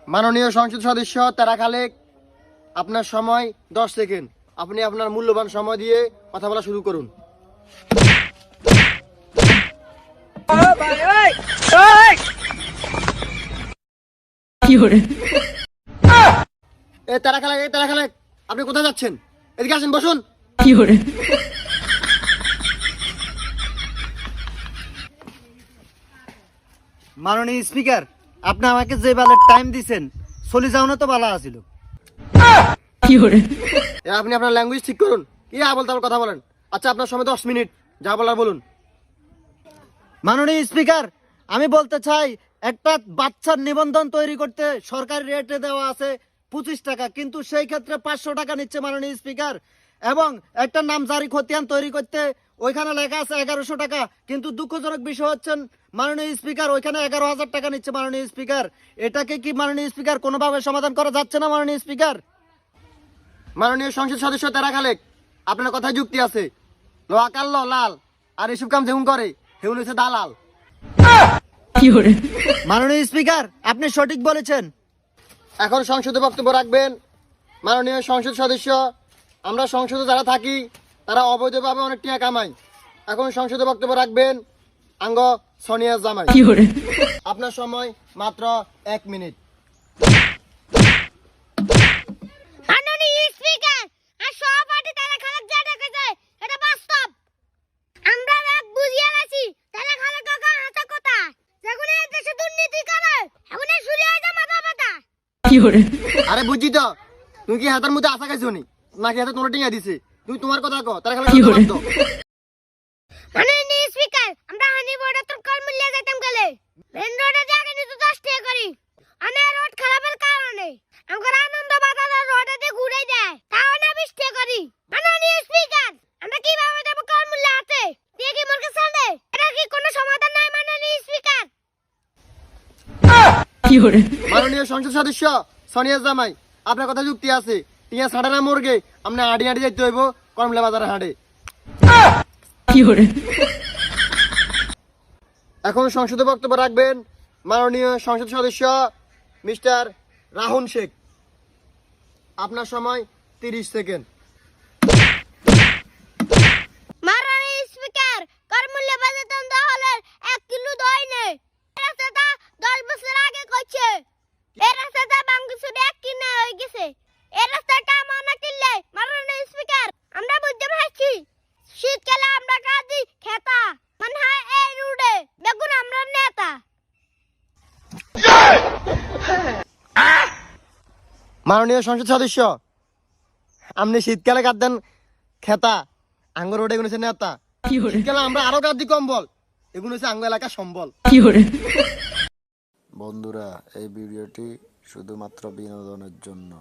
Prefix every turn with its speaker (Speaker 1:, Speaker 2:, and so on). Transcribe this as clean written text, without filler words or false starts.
Speaker 1: মাননীয় সংসদ সদস্য তারা খালেক, আপনার সময় 10 সেকেন্ড। আপনি আপনার মূল্যবান সময় দিয়ে কথা বলা শুরু করুন। তারা খালেক, আপনি কোথায় যাচ্ছেন? এদিকে আসেন, বসুন।
Speaker 2: মাননীয় স্পিকার, আপনি আমাকে যে বেলার টাইম দিছেন চলে যাও না তো ভালো আছিল।
Speaker 1: আপনি আপনার ল্যাঙ্গুয়েজ ঠিক করুন। কি আবল তাবল কথা বলেন? আচ্ছা, আপনার সময় 10 মিনিট, যা বলার বলুন।
Speaker 2: মাননীয় স্পিকার, আমি বলতে চাই একটা বাচ্চার নিবন্ধন তৈরি করতে সরকারি রেটে দেওয়া আছে 25 টাকা, কিন্তু সেই ক্ষেত্রে 500 টাকা নিচ্ছে মাননীয় স্পিকার। এবং একটা নামজারি খতিয়ান তৈরি করতে ওইখানে লেখা আছে 1100 টাকা, কিন্তু দুঃখজনক বিষয় হচ্ছেন মাননীয় স্পিকার ওইখানে 11,000 টাকা নিচ্ছে মাননীয় স্পিকার। এটাকে কি মাননীয় স্পিকার কোনোভাবে সমাধান করা যাচ্ছে না মাননীয় স্পিকার?
Speaker 1: মাননীয় সংসদ সদস্য তারা খালেক, আপনার কথায় যুক্তি আছে। লোয়াকাল লাল, আর এসব কাম যেমন করে হেউন হচ্ছে দালাল।
Speaker 2: মাননীয় স্পিকার, আপনি সঠিক বলেছেন।
Speaker 1: এখন সংসদে বক্তব্য রাখবেন মাননীয় সংসদ সদস্য। আমরা সংসদে যারা থাকি তারা অবৈধভাবে অনেক টাকা কামাই। এখন সংসদে বক্তব্য রাখবেন আঙ্গ সোনিয়া জামাই। আপনার সময় মাত্র 1 মিনিট।
Speaker 3: মাননীয় স্পিকার, আর সভাপতি তারা খালেক যা দেখেছে এটা বাস্তব। আমরা এক বুঝিয়ে গেছি তারা খালেক কাকা হাসা কথা, যখন এই দেশে দুর্নীতি করে এখন এই শুরু হয়ে যায় মাথা ব্যথা।
Speaker 1: আরে বুঝছি তো, তুমি কি হাতের মধ্যে আশা খাইছো নি নাকি হাতে তোমরা টিঙা দিছে? তুমি তোমার কথা কো, তারা খালেক
Speaker 3: মাননীয় স্পিকার, আমরা হানি বড় তোর কর্মূল্যে যেতাম গেলে মেন রোডে জায়গা নিতে 10 টাকা করি। আমি রোড খারাপের কারণে আমার আনন্দ বাজারের রোডে দিয়ে ঘুরে যায়, তাও না 20 টাকা করি। মাননীয় স্পিকার, আমরা কিভাবে যাব কর্মূল্য হাতে দিয়ে কি মুরকে সামনে? এটা কি কোনো সমাধান নাই মাননীয় স্পিকার?
Speaker 1: মাননীয় সংসদ সদস্য সোনিয়া জামাই, আপনার কথা যুক্তি আছে। টিয়া ছাড়ে না মুরগে, আপনি হাঁটি হাঁটি যাইতে হইব কমলা বাজারে হাঁটে। এখন সংসদে বক্তব্য রাখবেন মাননীয় সংসদ সদস্য মিস্টার রাহুল শেখ। আপনার সময় 30 সেকেন্ড।
Speaker 3: মাননীয় স্পিকার, কর্মূল্য বাজেটন দহলে 1 কিলো দই নেই। এর সাথে 10 বছর আগে কইছে এর সাথে বাংলাদেশে 1 কিনা হয়ে গেছে। এর রাস্তাটা মানা কিনলে মাননীয় স্পিকার, আমরা বুঝতে পারছি শীতকালে আমরা কাজি খেতা মানে হয় এই রুডে বেগুন আমরা নেতা।
Speaker 1: মাননীয় সংসদ সদস্য, আপনি শীতকালে কাঁদেন খেতা, আঙ্গুর রোডে এগুলো হচ্ছে নেতা। শীতকালে আমরা আরো কাঁদি কম্বল, এগুলো হচ্ছে আঙ্গ এলাকা সম্বল।
Speaker 4: বন্ধুরা, এই ভিডিওটি শুধুমাত্র বিনোদনের জন্য।